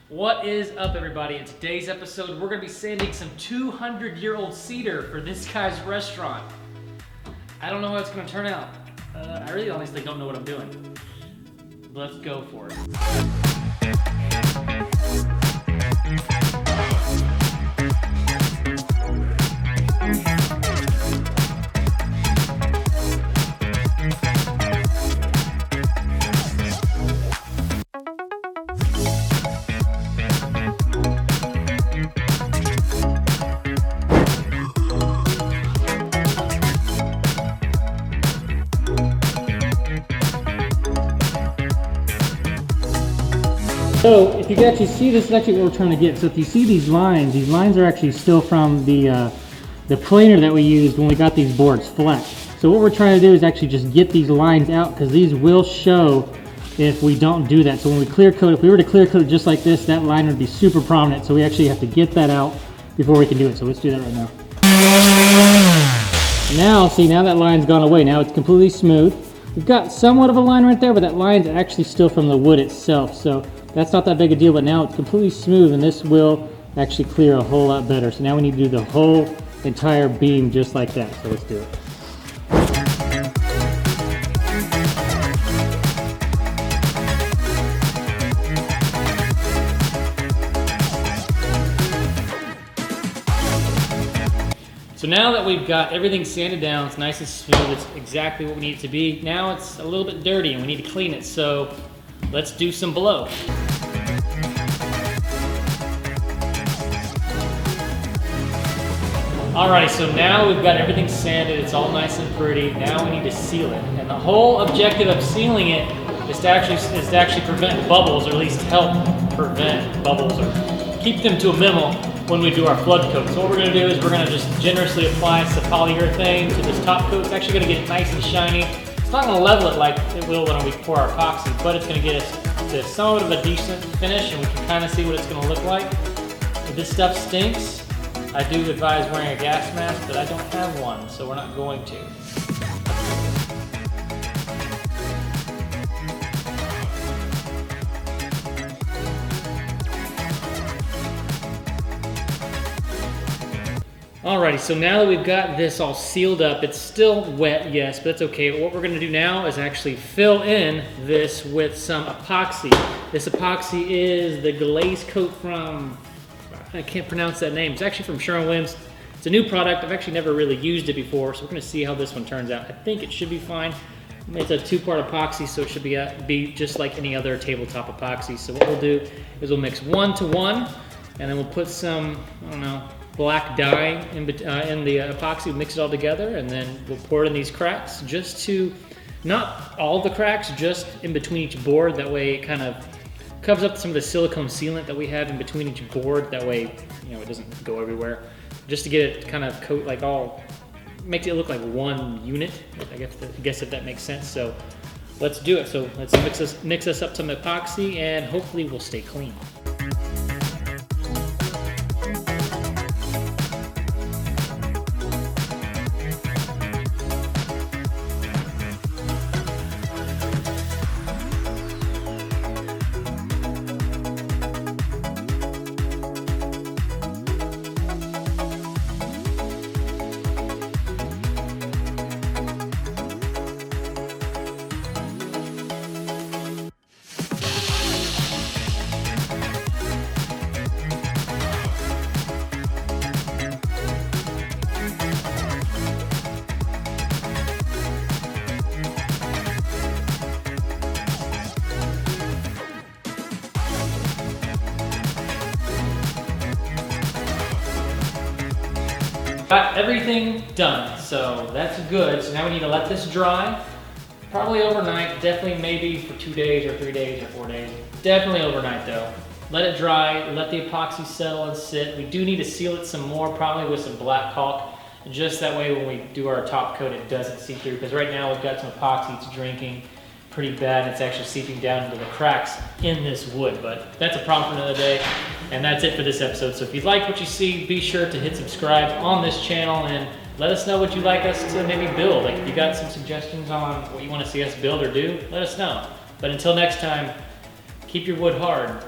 What is up, everybody? In today's episode, we're going to be sanding some 200-year-old cedar for this guy's restaurant. I don't know how it's going to turn out. I really honestly don't know what I'm doing. Let's go for it. So if you can actually see, this is actually what we're trying to get. So if you see these lines are actually still from the planer that we used when we got these boards flat. So what we're trying to do is actually just get these lines out, because these will show if we don't do that. So when we clear coat, if we were to clear coat it just like this, that line would be super prominent. So we actually have to get that out before we can do it. So let's do that right now. Now, see, now that line's gone away. Now it's completely smooth. We've got somewhat of a line right there, but that line's actually still from the wood itself. So that's not that big a deal, but now it's completely smooth, and this will actually clear a whole lot better. So now we need to do the whole entire beam just like that. So let's do it. So now that we've got everything sanded down, it's nice and smooth, it's exactly what we need it to be. Now it's a little bit dirty and we need to clean it, so let's do some blow. Alrighty, so now we've got everything sanded, it's all nice and pretty. Now we need to seal it. And the whole objective of sealing it is to actually prevent bubbles, or at least help prevent bubbles, or keep them to a minimum when we do our flood coat. So what we're going to do is we're going to just generously apply some polyurethane to this top coat. It's actually going to get it nice and shiny. It's not going to level it like it will when we pour our epoxy, but it's going to get us to somewhat of a decent finish, and we can kind of see what it's going to look like. If this stuff stinks, I do advise wearing a gas mask, but I don't have one, so we're not going to. Alrighty, so now that we've got this all sealed up, it's still wet, yes, but that's okay. What we're going to do now is actually fill in this with some epoxy. This epoxy is the glaze coat from, I can't pronounce that name. It's actually from Sherwin-Williams. It's a new product. I've actually never really used it before, so we're going to see how this one turns out. I think it should be fine. It's a two-part epoxy, so it should be just like any other tabletop epoxy. So what we'll do is we'll mix 1 to 1, and then we'll put some, I don't know, black dye in the epoxy. We'll mix it all together, and then we'll pour it in these cracks, just to, not all the cracks, just in between each board. That way it kind of covers up some of the silicone sealant that we have in between each board. That way, you know, it doesn't go everywhere. Just to get it kind of coat like all, makes it look like one unit. I guess if that makes sense. So let's do it. So let's mix us up some epoxy, and hopefully we'll stay clean. Got everything done, so that's good. So now we need to let this dry, probably overnight, definitely maybe for 2 days or 3 days or 4 days. Definitely overnight though. Let it dry, let the epoxy settle and sit. We do need to seal it some more, probably with some black caulk, just that way when we do our top coat it doesn't seep through, because right now we've got some epoxy, it's drinking pretty bad, and it's actually seeping down into the cracks in this wood. But that's a problem for another day, and that's it for this episode. So if you like what you see, be sure to hit subscribe on this channel, and let us know what you'd like us to maybe build. Like if you got some suggestions on what you want to see us build or do, let us know. But until next time, keep your wood hard.